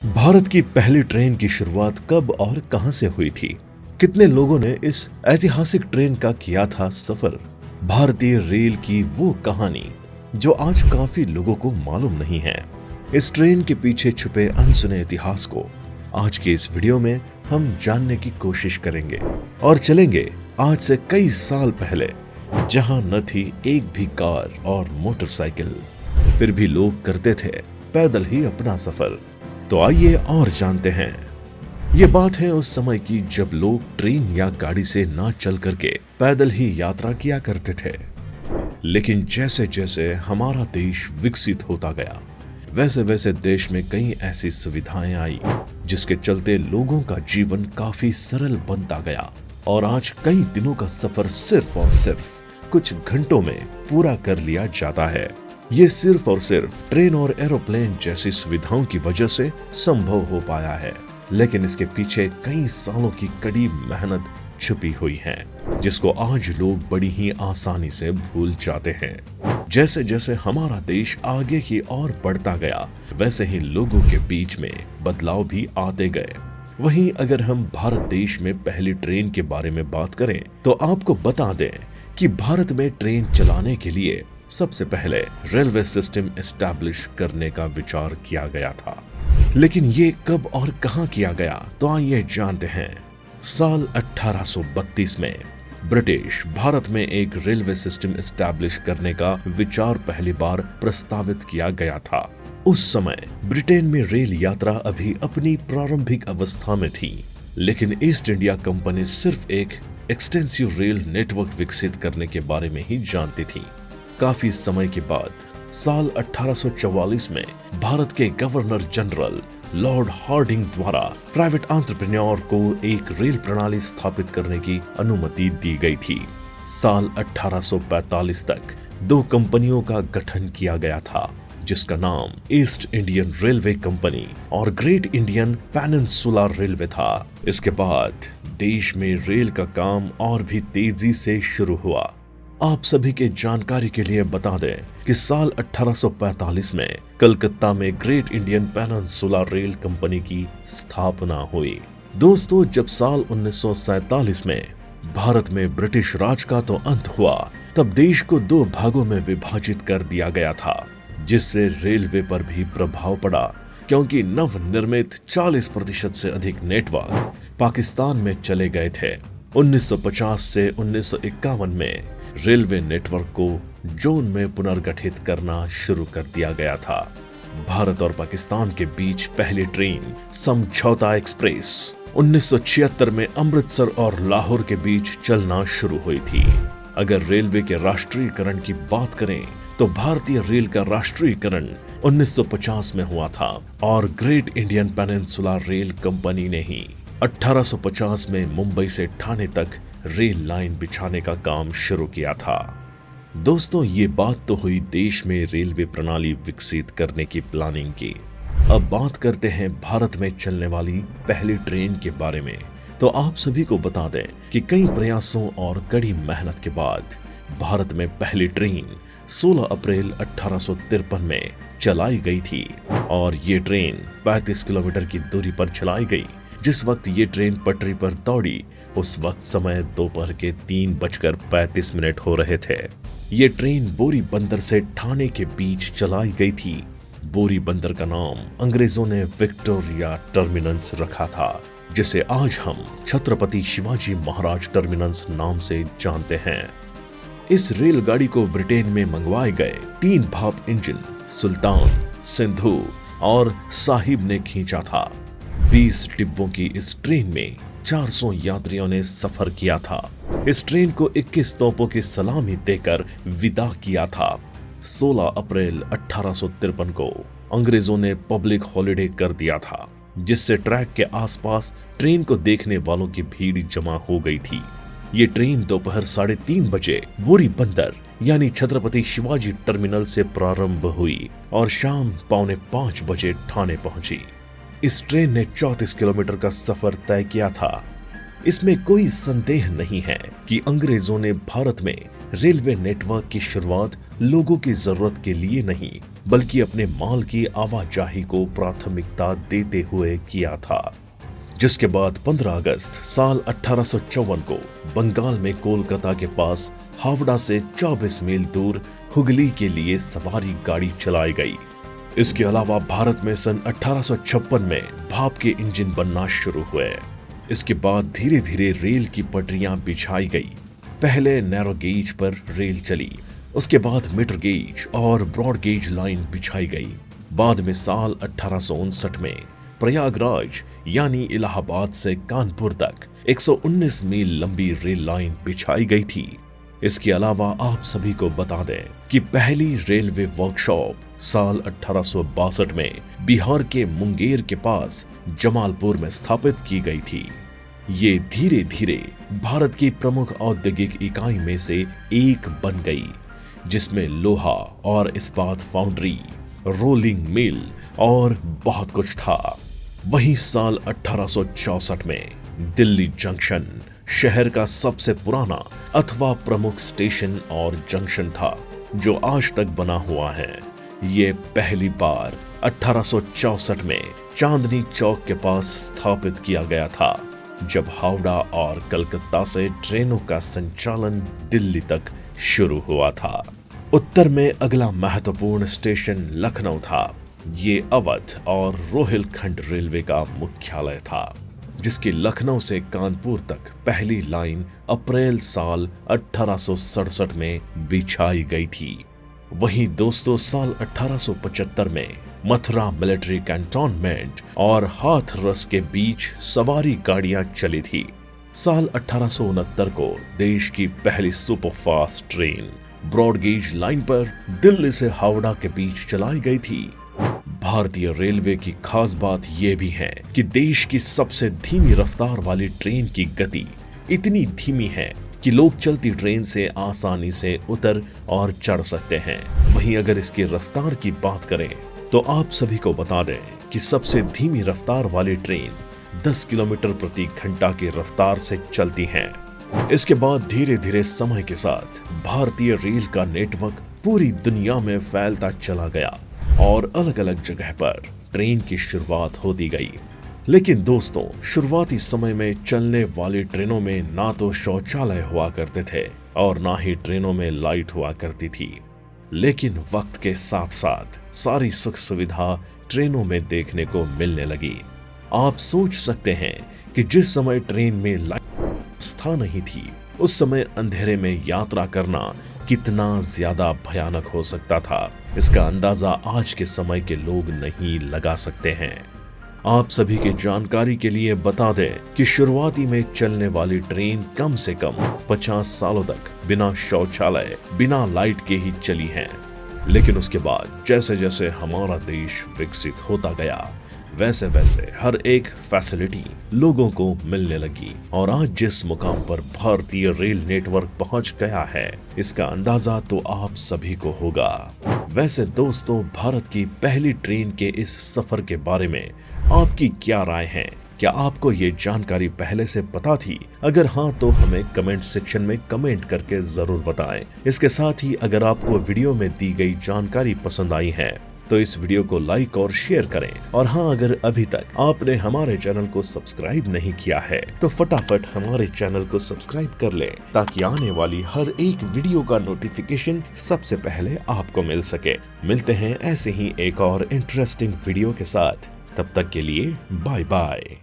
भारत की पहली ट्रेन की शुरुआत कब और कहां से हुई थी? कितने लोगों ने इस ऐतिहासिक ट्रेन का किया था सफर? भारतीय रेल की वो कहानी जो आज काफी लोगों को मालूम नहीं है। इस ट्रेन के पीछे छुपे अनसुने इतिहास को आज के इस वीडियो में हम जानने की कोशिश करेंगे और चलेंगे आज से कई साल पहले, जहां न थी एक भी कार और मोटरसाइकिल, फिर भी लोग करते थे पैदल ही अपना सफर। तो आइए और जानते हैं। ये बात है उस समय की जब लोग ट्रेन या गाड़ी से ना चल करके पैदल ही यात्रा किया करते थे। लेकिन जैसे जैसे हमारा देश विकसित होता गया, वैसे वैसे देश में कई ऐसी सुविधाएं आई जिसके चलते लोगों का जीवन काफी सरल बनता गया और आज कई दिनों का सफर सिर्फ और सिर्फ कुछ घंटों में पूरा कर लिया जाता है। ये सिर्फ और सिर्फ ट्रेन और एरोप्लेन जैसी सुविधाओं की वजह से संभव हो पाया है, लेकिन इसके पीछे कई सालों की कड़ी मेहनत छुपी हुई है, जिसको आज लोग बड़ी ही आसानी से भूल जाते हैं। जैसे जैसे हमारा देश आगे की ओर बढ़ता गया, वैसे ही लोगों के बीच में बदलाव भी आते गए। वहीं अगर हम भारत देश में पहली ट्रेन के बारे में बात करें तो आपको बता दें कि भारत में ट्रेन चलाने के लिए सबसे पहले रेलवे सिस्टम एस्टैब्लिश करने का विचार किया गया था। लेकिन ये कब और कहां किया गया, तो आइए जानते हैं। साल 1832 में ब्रिटिश भारत में एक रेलवे सिस्टम एस्टैब्लिश करने का विचार पहली बार प्रस्तावित किया गया था। उस समय ब्रिटेन में रेल यात्रा अभी अपनी प्रारंभिक अवस्था में थी, लेकिन ईस्ट इंडिया कंपनी सिर्फ एक एक्सटेंसिव रेल नेटवर्क विकसित करने के बारे में ही जानती थी। काफी समय के बाद साल 1844 में भारत के गवर्नर जनरल लॉर्ड हार्डिंग द्वारा प्राइवेट एंटरप्रेन्योर को एक रेल प्रणाली स्थापित करने की अनुमति दी गई थी। साल 1845 तक दो कंपनियों का गठन किया गया था, जिसका नाम ईस्ट इंडियन रेलवे कंपनी और ग्रेट इंडियन पेनिनसुलर रेलवे था। इसके बाद देश में रेल का काम और भी तेजी से शुरू हुआ। आप सभी के जानकारी के लिए बता दें कि साल 1845 में कलकत्ता में great Indian peninsular rail company की स्थापना हुई। दोस्तों, जब साल 1947 में भारत में ब्रिटिश राज का तो अंत हुआ, तब देश को दो भागों में विभाजित कर दिया गया था, जिससे रेलवे पर भी प्रभाव पड़ा, क्योंकि नवनिर्मित 40% से अधिक नेटवर्क पाकिस्तान में चले गए थे। 1950 से 1951 में रेलवे नेटवर्क को जोन में पुनर्गठित करना शुरू कर दिया गया था। भारत और पाकिस्तान के बीच पहली ट्रेन समझौता एक्सप्रेस 1976 में अमृतसर और लाहौर के बीच चलना शुरू हुई थी। अगर रेलवे के राष्ट्रीयकरण की बात करें तो भारतीय रेल का राष्ट्रीयकरण 1950 में हुआ था और great Indian peninsular rail company ने ही 1850 में मुंबई से ठाणे तक रेल लाइन बिछाने का काम शुरू किया था। दोस्तों, ये बात तो हुई देश में रेलवे प्रणाली विकसित करने की प्लानिंग की। अब बात करते हैं भारत में चलने वाली पहली ट्रेन के बारे में। तो आप सभी को बता दें कि कई प्रयासों और कड़ी मेहनत के बाद भारत में पहली ट्रेन 16 अप्रैल 1853 में चलाई गई थी और ये ट्रेन 35 किलोमीटर की दूरी पर चलाई गई। जिस वक्त ये ट्रेन पटरी पर दौड़ी, उस वक्त समय दोपहर के 3:35 हो रहे थे। ये ट्रेन बोरी बंदर से ठाणे के बीच चलाई गई थी। बोरी बंदर का नाम अंग्रेजों ने विक्टोरिया टर्मिनस रखा था, जिसे आज हम छत्रपति शिवाजी महाराज टर्मिनस नाम से जानते हैं। इस रेलगाड़ी को ब्रिटेन में मंगवाए गए 3 भाप इंजन सुल्तान, सिंधु और साहिब ने खींचा था। 20 डिब्बों की इस ट्रेन में 400 यात्रियों ने सफर किया था। इस ट्रेन को 21 तोपों की सलामी देकर विदा किया था। 16 अप्रैल 1853 को अंग्रेजों ने पब्लिक हॉलिडे कर दिया था, जिससे ट्रैक के आसपास ट्रेन को देखने वालों की भीड़ जमा हो गई थी। ये ट्रेन दोपहर 3:30 बजे बोरी बंदर यानी छत्रपति शिवाजी टर्मिनल से प्रारंभ हुई और शाम 4:45 बजे ठाणे पहुंची। इस ट्रेन ने 34 किलोमीटर का सफर तय किया था। इसमें कोई संदेह नहीं है कि अंग्रेजों ने भारत में रेलवे नेटवर्क की शुरुआत लोगों की जरूरत के लिए नहीं, बल्कि अपने माल की आवाजाही को प्राथमिकता देते हुए किया था। जिसके बाद 15 अगस्त साल 1854 को बंगाल में कोलकाता के पास हावड़ा से 24 मील दूर हुगली के लिए सवारी गाड़ी चलाई गई। इसके अलावा भारत में सन 1856 में भाप के इंजन बनना शुरू हुए। इसके बाद धीरे धीरे रेल की पटरियां बिछाई गई। पहले नैरो गेज पर रेल चली, उसके बाद मीटर गेज और ब्रॉड गेज लाइन बिछाई गई। बाद में साल 1859 में प्रयागराज यानी इलाहाबाद से कानपुर तक 119 मील लंबी रेल लाइन बिछाई गई थी। इसके अलावा आप सभी को बता दें कि पहली रेलवे वर्कशॉप साल 1862 में बिहार के मुंगेर के पास जमालपुर में स्थापित की गई थी। ये धीरे धीरे भारत की प्रमुख औद्योगिक इकाई में से एक बन गई, जिसमें लोहा और इस्पात फाउंड्री, रोलिंग मिल और बहुत कुछ था। वहीं साल 1864 में दिल्ली जंक्शन शहर का सबसे पुराना अथवा प्रमुख स्टेशन और जंक्शन था, जो आज तक बना हुआ है। ये पहली बार 1864 में चांदनी चौक के पास स्थापित किया गया था, जब हावड़ा और कलकत्ता से ट्रेनों का संचालन दिल्ली तक शुरू हुआ था। उत्तर में अगला महत्वपूर्ण स्टेशन लखनऊ था। ये अवध और रोहिलखंड रेलवे का मुख्यालय था, जिसकी लखनऊ से कानपुर तक पहली लाइन अप्रैल साल 1867 में बिछाई गई थी। वहीं दोस्तों साल 1875 में मथुरा मिलिट्री कैंटोनमेंट और हाथरस के बीच सवारी गाड़ियां चली थी। साल 1869 को देश की पहली superfast train broad gauge line पर दिल्ली से हावड़ा के बीच चलाई गई थी। भारतीय रेलवे की खास बात यह भी है कि देश की सबसे धीमी रफ्तार वाली ट्रेन की गति इतनी धीमी है कि लोग चलती ट्रेन से आसानी से उतर और चढ़ सकते हैं। वहीं अगर इसकी रफ्तार की बात करें तो आप सभी को बता दें कि सबसे धीमी रफ्तार वाली ट्रेन 10 किलोमीटर प्रति घंटा की रफ्तार से चलती हैं। इसके बाद धीरे धीरे समय के साथ भारतीय रेल का नेटवर्क पूरी दुनिया में फैलता चला गया और अलग अलग जगह पर ट्रेन की शुरुआत होती गई। लेकिन दोस्तों, शुरुआती समय में चलने वाली ट्रेनों में ना तो शौचालय हुआ करते थे और ना ही ट्रेनों में लाइट हुआ करती थी। लेकिन वक्त के साथ साथ सारी सुख सुविधा ट्रेनों में देखने को मिलने लगी। आप सोच सकते हैं कि जिस समय ट्रेन में लाइट व्यवस्था नहीं थी, उस समय अंधेरे में यात्रा करना कितना ज्यादा भयानक हो सकता था। इसका अंदाजा आज के समय के लोग नहीं लगा सकते हैं। आप सभी की जानकारी के लिए बता दें कि शुरुआती में चलने वाली ट्रेन कम से कम 50 सालों तक बिना शौचालय, बिना लाइट के ही चली है। लेकिन उसके बाद जैसे जैसे हमारा देश विकसित होता गया, वैसे वैसे हर एक फैसिलिटी लोगों को मिलने लगी और आज जिस मुकाम पर भारतीय रेल नेटवर्क पहुंच गया है, इसका अंदाजा तो आप सभी को होगा। वैसे दोस्तों, भारत की पहली ट्रेन के इस सफर के बारे में आपकी क्या राय है? क्या आपको ये जानकारी पहले से पता थी? अगर हाँ तो हमें कमेंट सेक्शन में कमेंट करके जरूर बताएं। इसके साथ ही अगर आपको वीडियो में दी गई जानकारी पसंद आई है तो इस वीडियो को लाइक और शेयर करें। और हाँ, अगर अभी तक आपने हमारे चैनल को सब्सक्राइब नहीं किया है तो फटाफट हमारे चैनल को सब्सक्राइब कर लें, ताकि आने वाली हर एक वीडियो का नोटिफिकेशन सबसे पहले आपको मिल सके। मिलते हैं ऐसे ही एक और इंटरेस्टिंग वीडियो के साथ। तब तक के लिए बाय बाय।